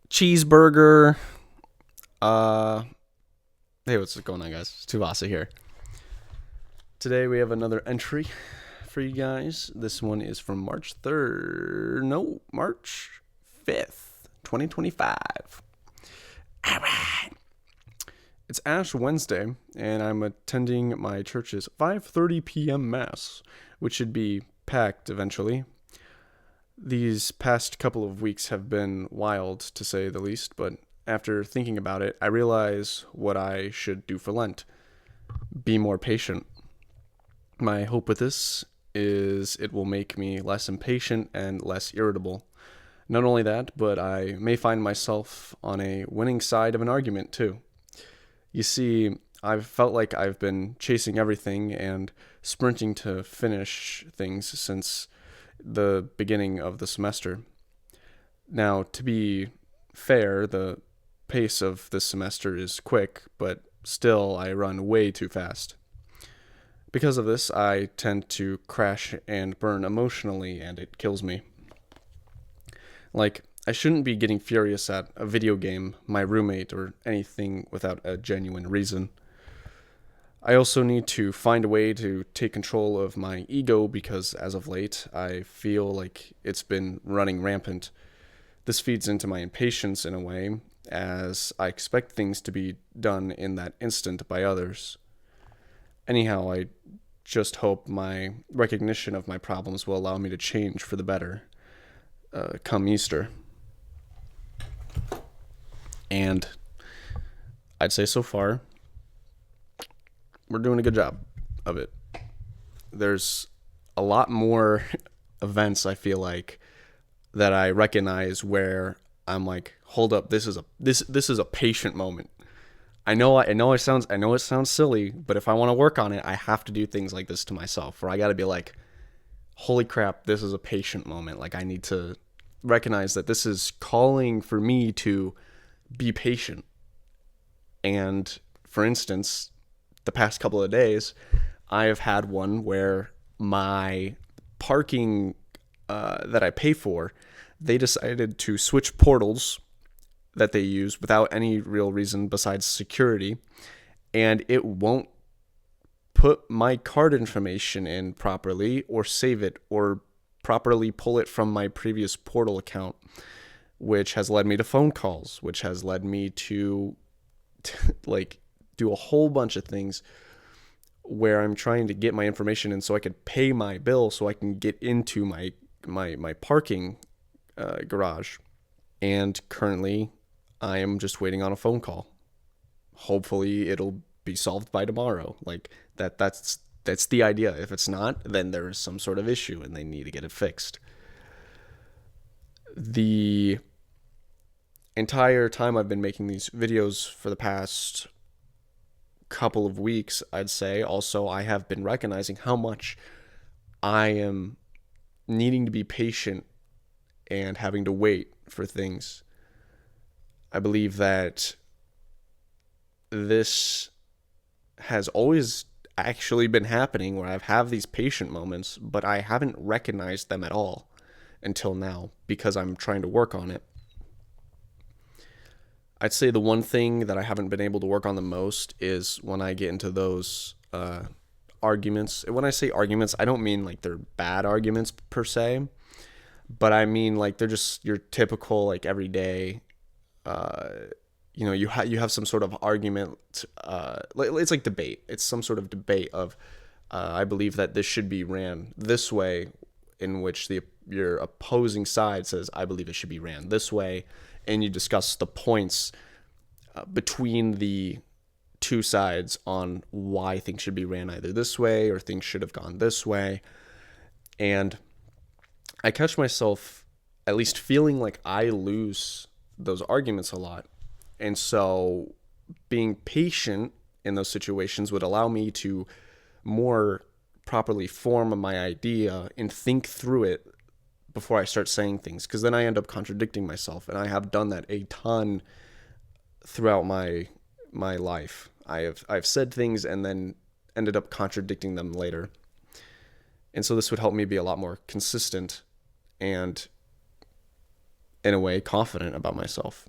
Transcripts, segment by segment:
cheeseburger. Uh, hey, what's going on, guys? It's Tuvasa here. Today we have another entry for you guys. This one is from March 3rd. No, March 5th, 2025. All right. It's Ash Wednesday, and I'm attending my church's 5:30 p.m. Mass, which should be packed eventually. These past couple of weeks have been wild, to say the least, but after thinking about it, I realize what I should do for Lent. Be more patient. My hope with this is it will make me less impatient and less irritable. Not only that, but I may find myself on a winning side of an argument, too. You see, I've felt like I've been chasing everything and sprinting to finish things since the beginning of the semester. Now, to be fair, the pace of this semester is quick, but still I run way too fast. Because of this, I tend to crash and burn emotionally, and it kills me. Like, I shouldn't be getting furious at a video game, my roommate, or anything without a genuine reason. I also need to find a way to take control of my ego because, as of late, I feel like it's been running rampant. This feeds into my impatience in a way, as I expect things to be done in that instant by others. Anyhow, I just hope my recognition of my problems will allow me to change for the better come Easter. And I'd say so far, we're doing a good job of it. There's a lot more events, I feel like, that I recognize where I'm like, hold up, this is a patient moment. I know it sounds silly, but if I want to work on it, I have to do things like this to myself, where I got to be like, holy crap, this is a patient moment. Like, I need to recognize that this is calling for me to be patient. And for instance, the past couple of days, I have had one where my parking that I pay for, they decided to switch portals that they use without any real reason besides security, and it won't put my card information in properly or save it or properly pull it from my previous portal account, which has led me to phone calls, which has led me to like do a whole bunch of things where I'm trying to get my information in so I could pay my bill so I can get into my parking garage. And currently I am just waiting on a phone call. Hopefully it'll be solved by tomorrow. Like that's the idea. If it's not, then there is some sort of issue and they need to get it fixed. The entire time I've been making these videos for the past couple of weeks, I'd say, also, I have been recognizing how much I am needing to be patient and having to wait for things. I believe that this has always actually been happening where I've had these patient moments, but I haven't recognized them at all until now because I'm trying to work on it. I'd say the one thing that I haven't been able to work on the most is when I get into those arguments. When I say arguments, I don't mean like they're bad arguments per se, but I mean like they're just your typical like everyday. You have some sort of argument. It's like debate. It's some sort of debate of I believe that this should be ran this way, in which your opposing side says I believe it should be ran this way, and you discuss the points between the two sides on why things should be ran either this way or things should have gone this way. And I catch myself at least feeling like I lose those arguments a lot. And so being patient in those situations would allow me to more properly form my idea and think through it before I start saying things, because then I end up contradicting myself, and I have done that a ton throughout my life. I've said things and then ended up contradicting them later. And so this would help me be a lot more consistent and in a way, confident about myself.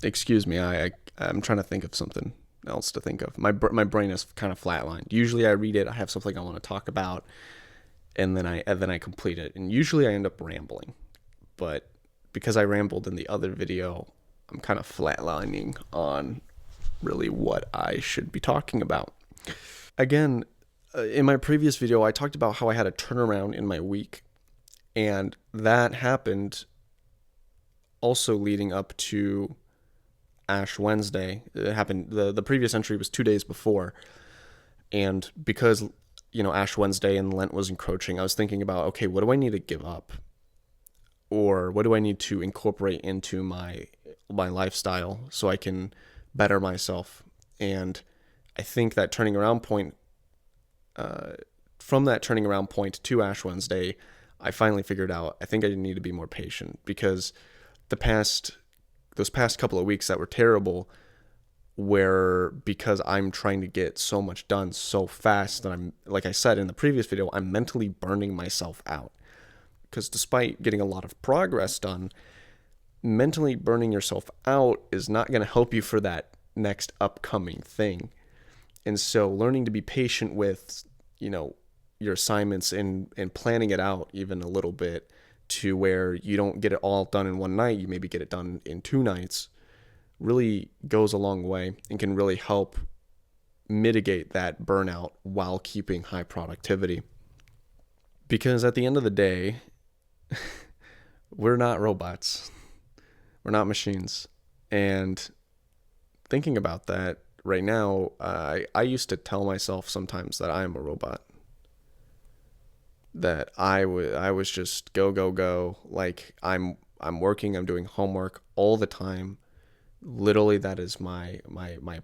Excuse me, I'm trying to think of something else to think of. My brain is kind of flatlined. Usually I read it, I have something I want to talk about, and then I complete it. And usually I end up rambling. But because I rambled in the other video, I'm kind of flatlining on really what I should be talking about. Again, in my previous video, I talked about how I had a turnaround in my week, and that happened also leading up to Ash Wednesday. It happened, the previous entry was 2 days before, and because Ash Wednesday and Lent was encroaching, I was thinking about, okay, what do I need to give up, or what do I need to incorporate into my lifestyle so I can better myself. And I think that turning around point, from that turning around point to Ash Wednesday, I finally figured out I think I need to be more patient, because those past couple of weeks that were terrible, where because I'm trying to get so much done so fast that I'm, like I said in the previous video, I'm mentally burning myself out. Because despite getting a lot of progress done, mentally burning yourself out is not going to help you for that next upcoming thing. And so learning to be patient with, your assignments and planning it out even a little bit, to where you don't get it all done in one night, you maybe get it done in 2 nights, really goes a long way and can really help mitigate that burnout while keeping high productivity. Because at the end of the day, we're not robots. We're not machines. And thinking about that right now, I used to tell myself sometimes that I am a robot. That I was just go, like I'm working, I'm doing homework all the time. Literally, that is my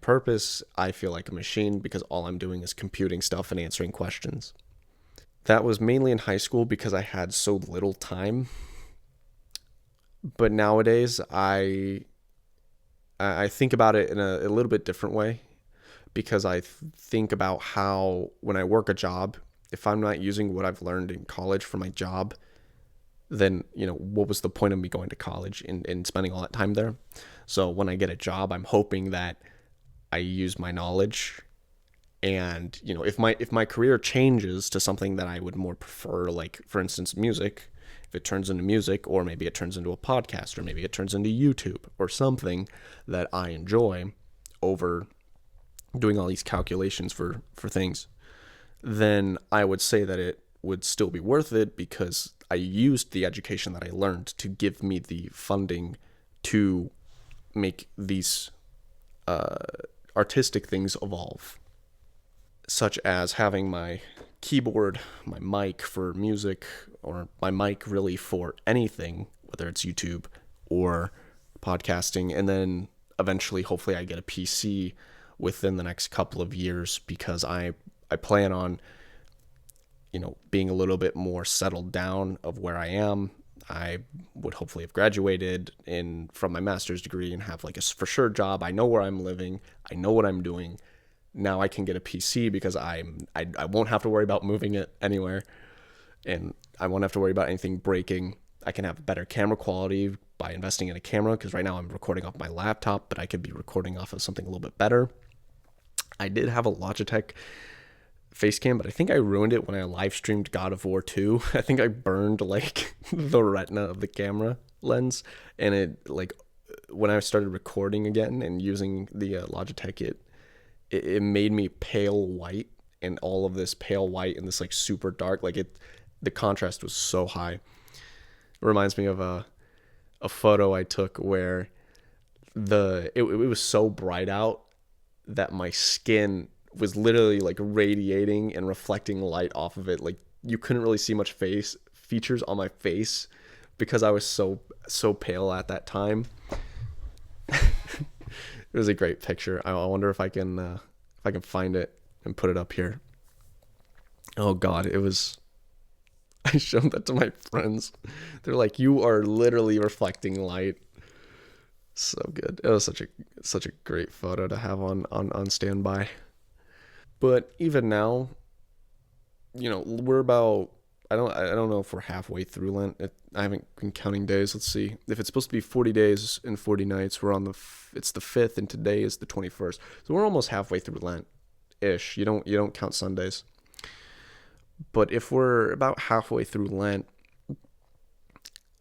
purpose. I feel like a machine because all I'm doing is computing stuff and answering questions. That was mainly in high school because I had so little time. But nowadays, I think about it in a little bit different way, because I think about how when I work a job, if I'm not using what I've learned in college for my job, then, what was the point of me going to college and spending all that time there? So when I get a job, I'm hoping that I use my knowledge. And, if my career changes to something that I would more prefer, like, for instance, music, if it turns into music, or maybe it turns into a podcast, or maybe it turns into YouTube or something that I enjoy over doing all these calculations for things, then I would say that it would still be worth it, because I used the education that I learned to give me the funding to make these artistic things evolve, such as having my keyboard, my mic for music, or my mic really for anything, whether it's YouTube or podcasting. And then eventually, hopefully, I get a PC within the next couple of years, because I plan on, being a little bit more settled down of where I am. I would hopefully have graduated from my master's degree and have like a for sure job. I know where I'm living. I know what I'm doing. Now I can get a PC because I won't have to worry about moving it anywhere, and I won't have to worry about anything breaking. I can have better camera quality by investing in a camera, because right now I'm recording off my laptop, but I could be recording off of something a little bit better. I did have a Logitech Facecam, but I think I ruined it when I live streamed God of War 2. I think I burned like the retina of the camera lens, and it, like, when I started recording again and using the Logitech, it made me pale white, and all of this pale white and this like super dark, like the contrast was so high. It reminds me of a photo I took where it was so bright out that my skin was literally like radiating and reflecting light off of it. Like, you couldn't really see much features on my face because I was so pale at that time. It was a great picture. I wonder if I can find it and put it up here. Oh God, it was. I showed that to my friends. They're like, "You are literally reflecting light." So good. It was such a great photo to have on standby. But even now, we're about I don't know if we're halfway through Lent. I haven't been counting days. Let's see. If it's supposed to be 40 days and 40 nights, we're on it's the 5th and today is the 21st. So we're almost halfway through Lent ish. You don't count Sundays. But if we're about halfway through Lent,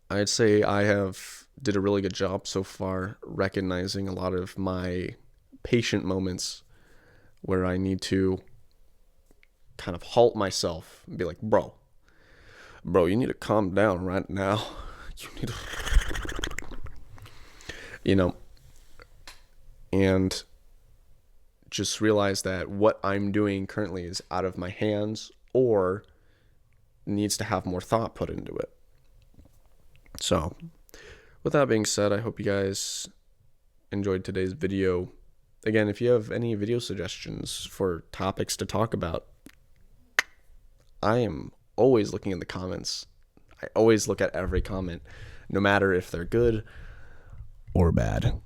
I'd say I have did a really good job so far recognizing a lot of my patient moments where I need to kind of halt myself and be like, bro, you need to calm down right now. You need to, you know, and just realize that what I'm doing currently is out of my hands or needs to have more thought put into it. So, with that being said, I hope you guys enjoyed today's video. Again, if you have any video suggestions for topics to talk about, I am always looking in the comments. I always look at every comment, no matter if they're good or bad.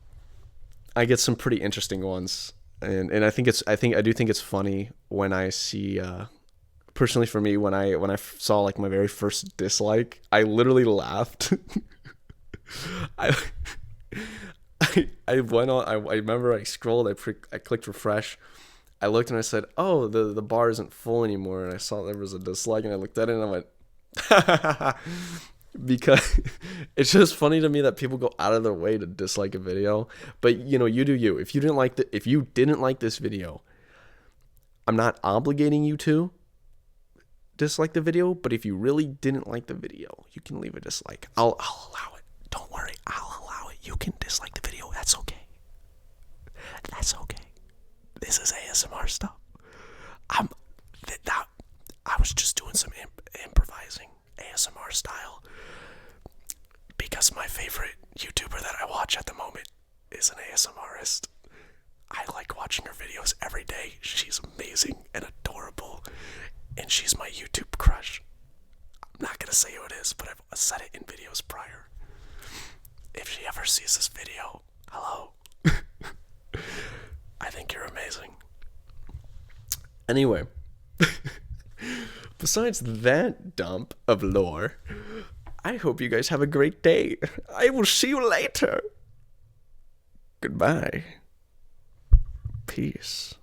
I get some pretty interesting ones, and I do think it's funny when I see. Personally, for me, when I saw like my very first dislike, I literally laughed. I I went on. I remember I scrolled. I clicked refresh. I looked and I said, "Oh, the bar isn't full anymore." And I saw there was a dislike, and I looked at it and I went, because it's just funny to me that people go out of their way to dislike a video. But you do you. If you didn't like this video, I'm not obligating you to dislike the video. But if you really didn't like the video, you can leave a dislike. I'll allow it. Don't worry, I'll allow it. You can dislike the video. That's okay. That's okay. This is ASMR stuff. I was just doing some improvising ASMR style because my favorite YouTuber that I watch at the moment is an ASMRist. I like watching her videos every day. She's amazing and adorable, and she's my YouTube crush. I'm not gonna say who it is, but I've said it in videos prior. If she ever sees this video, hello. I think you're amazing. Anyway, besides that dump of lore, I hope you guys have a great day. I will see you later. Goodbye. Peace.